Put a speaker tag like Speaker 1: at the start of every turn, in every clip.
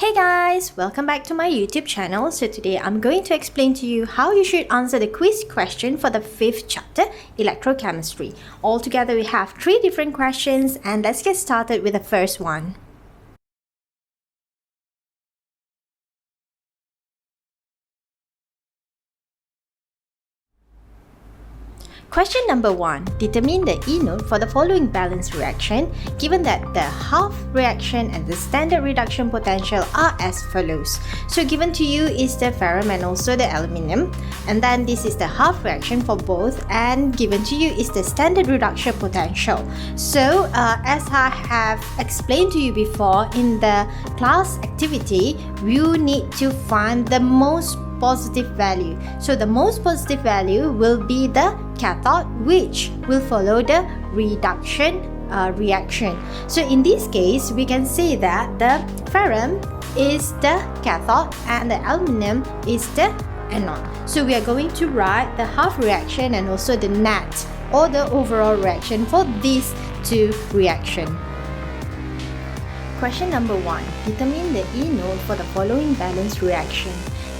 Speaker 1: Hey guys, welcome back to my YouTube channel. So today I'm going to explain to you how you should answer the quiz question for the 5th chapter, electrochemistry. Altogether we have 3 different questions and let's get started with the first one. Question number 1. Determine the E node for the following balanced reaction given that the half reaction and the standard reduction potential are as follows. So given to you is the ferrum and also the aluminium, and then this is the half reaction for both, and given to you is the standard reduction potential. So as I have explained to you before in the class activity, you need to find the most positive value. So the most positive value will be the cathode, which will follow the reduction reaction. So in this case, we can say that the ferrum is the cathode and the aluminum is the anode. So we are going to write the half reaction and also the net or the overall reaction for these two reactions. Question number 1. Determine the E node for the following balanced reaction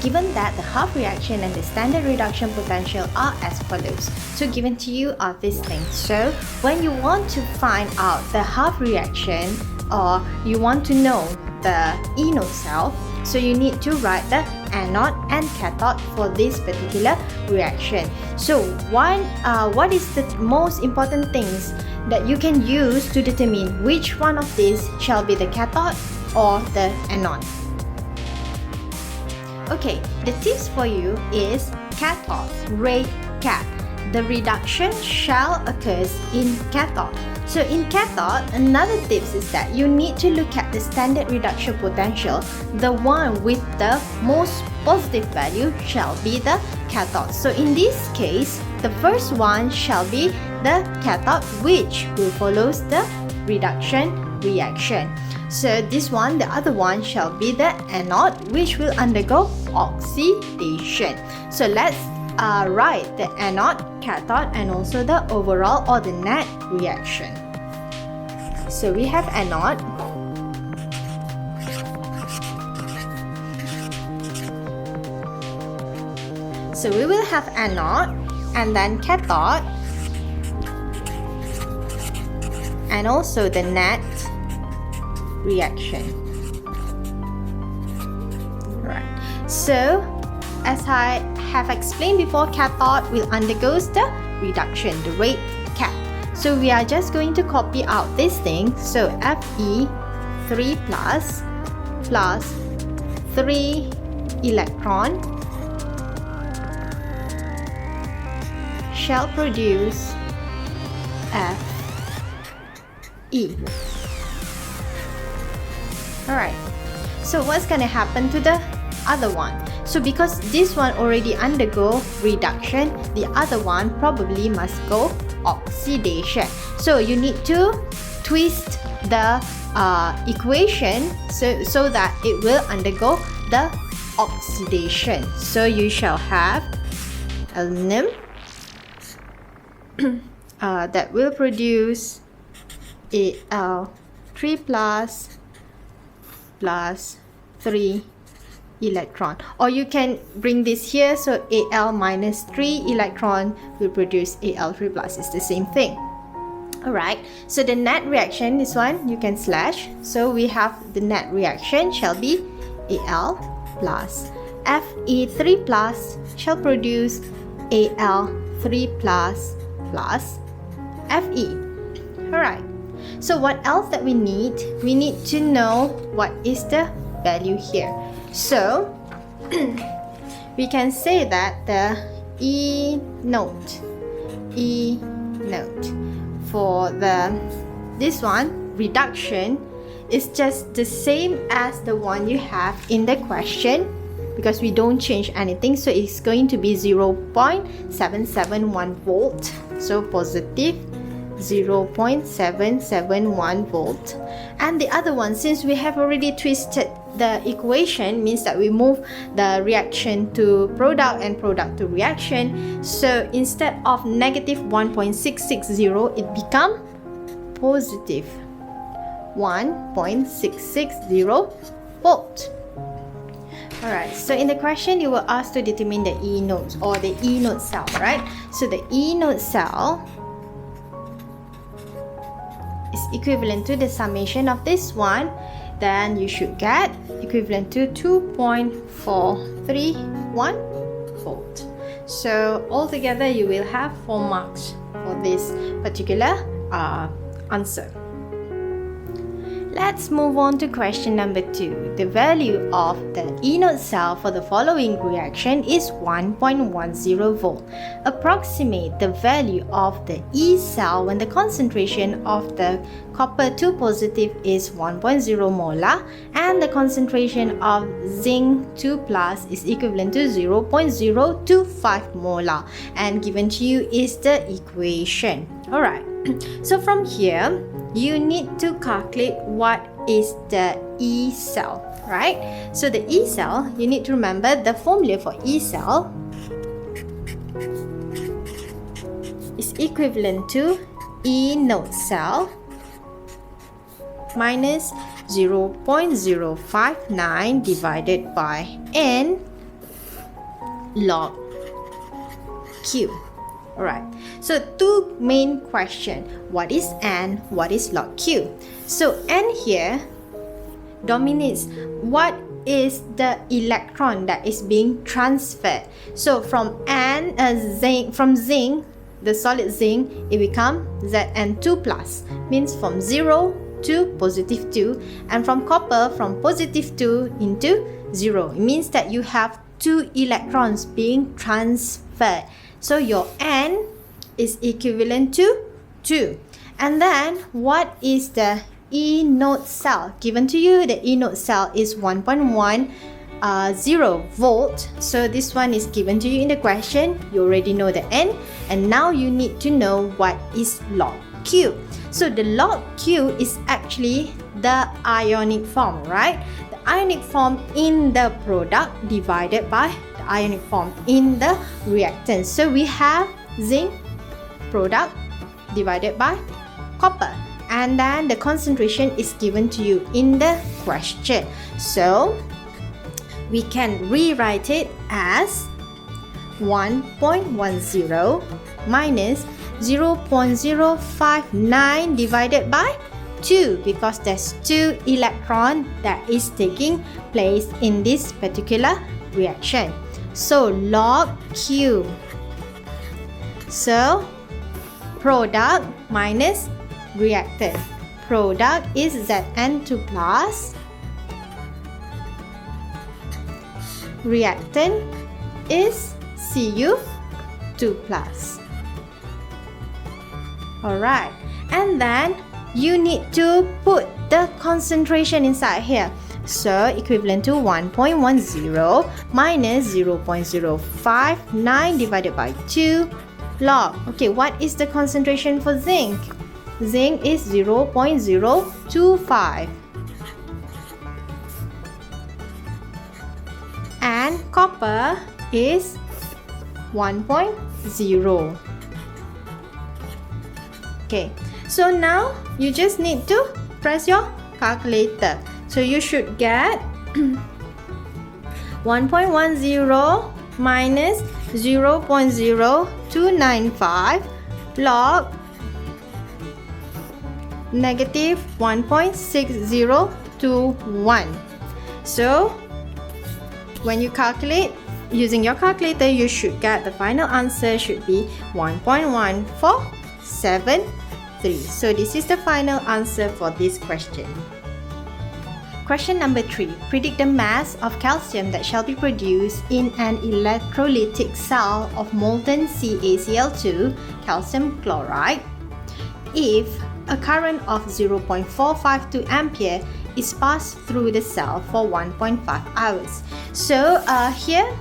Speaker 1: given that the half reaction and the standard reduction potential are as follows. So given to you are these things. So when you want to find out the half reaction or you want to know the E node cell, so you need to write the anode and cathode for this particular reaction. So what is the most important things that you can use to determine which one of these shall be the cathode or the anode? Okay, the tips for you is cathode, red cap. The reduction shall occurs in cathode. So in cathode, another tips is that you need to look at the standard reduction potential. The one with the most positive value shall be the cathode. So in this case, the first one shall be the cathode, which will follow the reduction reaction. So this one, the other one shall be the anode, which will undergo oxidation. So let's write the anode, cathode and also the overall or the net reaction. So we have anode, so we will have anode and then cathode and also the net reaction. Right. So as I have explained before, cathode will undergo the reduction, the red cap. So we are just going to copy out this thing. So Fe3 plus 3 electron shall produce Fe. Alright, so what's gonna happen to the other one? So because this one already undergo reduction, the other one probably must go oxidation. So you need to twist the equation so that it will undergo the oxidation. So you shall have aluminum that will produce Al3 plus 3 electron, or you can bring this here. So Al minus 3 electron will produce Al3 plus. It's the same thing. Alright, so the net reaction, this one you can slash. So we have the net reaction shall be Al plus. Fe3 plus shall produce Al3 plus Fe. Alright, so what else that we need? We need to know what is the value here. So we can say that the E node for this one reduction is just the same as the one you have in the question because we don't change anything. So it's going to be 0.771 volt. So positive 0.771 volt. And the other one, since we have already twisted the equation, means that we move the reaction to product and product to reaction. So instead of negative 1.660, it become positive 1.660 volt. Alright, so in the question you were asked to determine the E nodes or the E node cell, right? So the E node cell is equivalent to the summation of this one, then you should get equivalent to 2.431 volt. So altogether you will have 4 marks for this particular answer. Let's move on to question number 2. The value of the E node cell for the following reaction is 1.10 volt. Approximate the value of the E cell when the concentration of the copper 2 positive is 1.0 molar and the concentration of zinc 2 plus is equivalent to 0.025 molar, and given to you is the equation. Alright, so from here you need to calculate what is the E cell, right? So the E cell, you need to remember the formula for E cell is equivalent to E node cell minus 0.059 divided by N log Q. Alright, so two main questions. What is N? What is log Q? So N here dominates what is the electron that is being transferred. So from zinc, the solid zinc, it becomes Zn2 plus, means from 0 to positive 2, and from copper from positive 2 into 0. It means that you have 2 electrons being transferred. So your N is equivalent to 2. And then what is the E node cell? Given to you, the E node cell is 1.10 volt. So this one is given to you in the question. You already know the N, and now you need to know what is log Q. So the log Q is actually the ionic form, right? The ionic form in the product divided by the ionic form in the reactant. So we have zinc product divided by copper, and then the concentration is given to you in the question. So we can rewrite it as 1.10 minus 0.059 divided by 2, because there's 2 electron that is taking place in this particular reaction. So log Q. So product minus reactant. Product is Zn2 plus. Reactant is Cu2 plus. Alright, and then you need to put the concentration inside here. So equivalent to 1.10 minus 0.059 divided by 2 log. Okay, what is the concentration for zinc? Zinc is 0.025. And copper is 1.0. Okay, so now you just need to press your calculator. So you should get 1.10 minus 0.0295 log negative 1.6021. So when you calculate using your calculator, you should get the final answer should be 1.1473. So this is the final answer for this question. Question number 3. Predict the mass of calcium that shall be produced in an electrolytic cell of molten CaCl2, calcium chloride, if a current of 0.452 ampere is passed through the cell for 1.5 hours. So here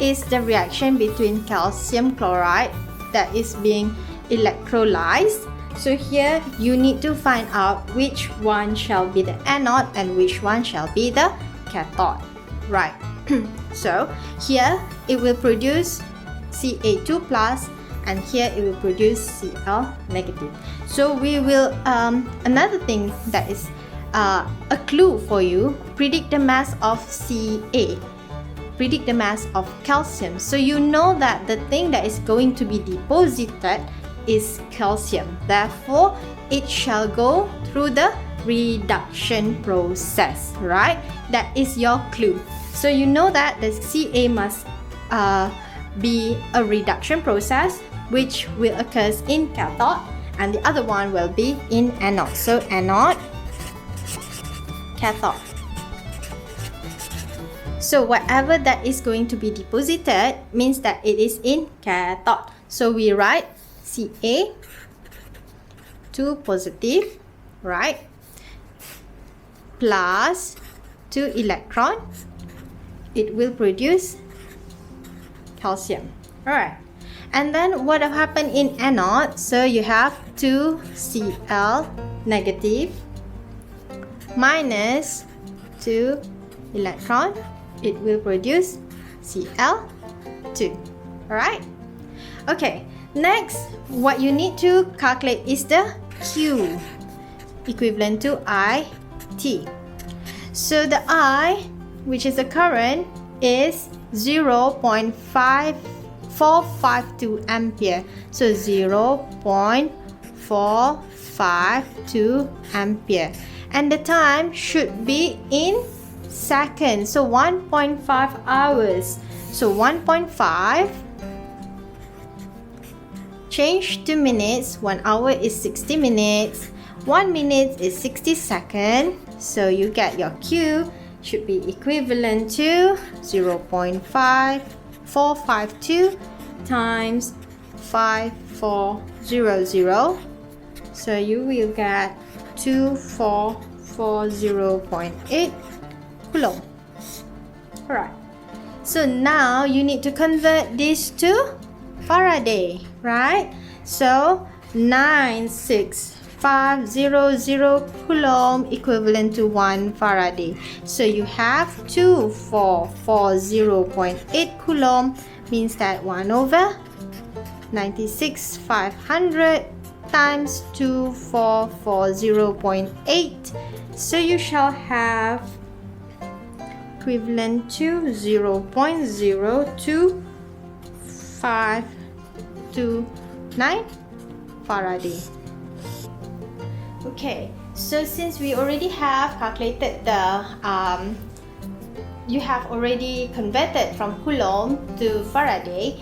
Speaker 1: is the reaction between calcium chloride that is being electrolyzed. So here you need to find out which one shall be the anode and which one shall be the cathode. Right. So here it will produce Ca2 plus, and here it will produce Cl negative. So we will another thing that is a clue for you. Predict the mass of Ca. Predict the mass of calcium. So you know that the thing that is going to be deposited is calcium. Therefore, it shall go through the reduction process, right? That is your clue. So you know that the Ca must be a reduction process which will occur in cathode, and the other one will be in anode. So anode, cathode. So whatever that is going to be deposited means that it is in cathode. So we write Ca 2 positive, right, plus 2 electron, it will produce calcium. Alright, and then what will happen in anode? So you have 2 Cl negative minus 2 electron, it will produce Cl2. Alright, okay, next what you need to calculate is the Q, equivalent to IT. So the I, which is the current, is 0.452 ampere. So 0.452 ampere. And the time should be in seconds. So 1.5 hours. So 1.5 change to minutes. 1 hour is 60 minutes. 1 minute is 60 seconds. So you get your Q should be equivalent to 0.5452 times 5400. So you will get 2440.8 coulomb. Alright. So now you need to convert this to Faraday, right? So 96500 coulomb equivalent to 1 Faraday. So you have 2440.8 coulomb, means that 1 over 96,500 times 2440.8. So you shall have equivalent to 0.02529 Faraday. Okay, so since we already have calculated the you have already converted from coulomb to Faraday,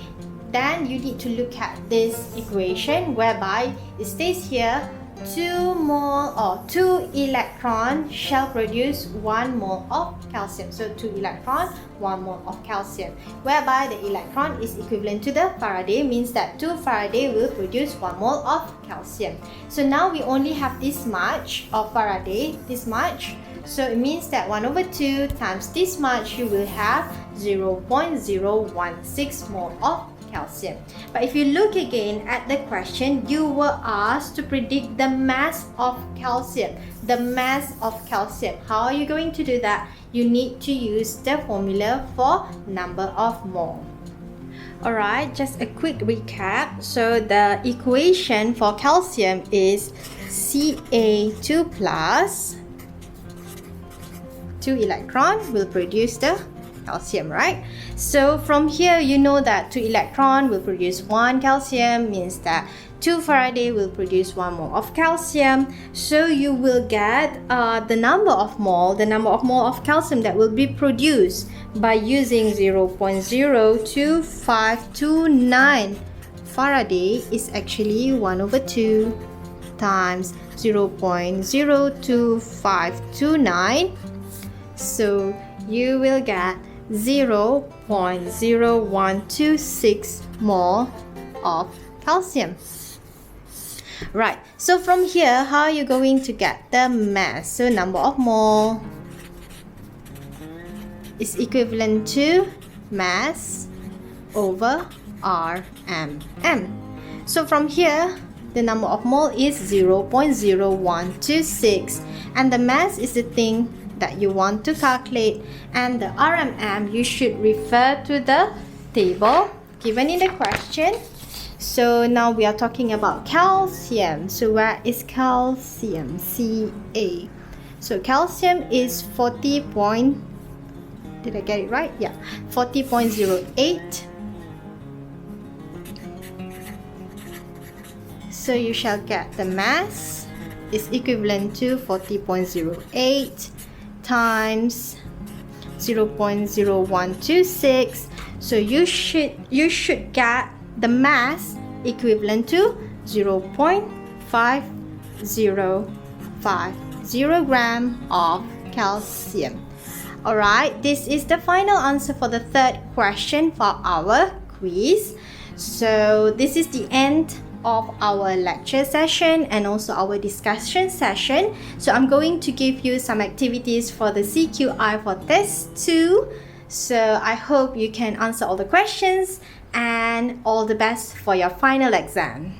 Speaker 1: then you need to look at this equation whereby it states here 2 mole or 2 electron shall produce 1 mole of calcium. So 2 electron, 1 mole of calcium, whereby the electron is equivalent to the Faraday, means that 2 Faraday will produce 1 mole of calcium. So now we only have this much of Faraday, this much. So it means that 1 over 2 times this much, you will have 0.016 mole of calcium. But if you look again at the question, you were asked to predict the mass of calcium. The mass of calcium. How are you going to do that? You need to use the formula for number of mole. Alright, just a quick recap. So the equation for calcium is Ca2 plus 2 electron will produce the calcium, right? So from here you know that 2 electron will produce 1 calcium, means that 2 Faraday will produce 1 mole of calcium. So you will get the number of mole of calcium that will be produced by using 0.02529 Faraday is actually 1 over 2 times 0.02529. So you will get 0.0126 mole of calcium. Right, so from here, how are you going to get the mass? So number of mole is equivalent to mass over RMM. So from here, the number of mole is 0.0126, and the mass is the thing that you want to calculate, and the RMM you should refer to the table given in the question. So now we are talking about calcium. So where is calcium? Ca. So calcium is 40 point, did I get it right? Yeah, 40.08. So you shall get the mass is equivalent to 40.08 times 0.0126. So you should get the mass equivalent to 0.5050 gram of calcium. Alright, this is the final answer for the third question for our quiz. So this is the end of our lecture session and also our discussion session. So I'm going to give you some activities for the CQI for test 2. So I hope you can answer all the questions, and all the best for your final exam.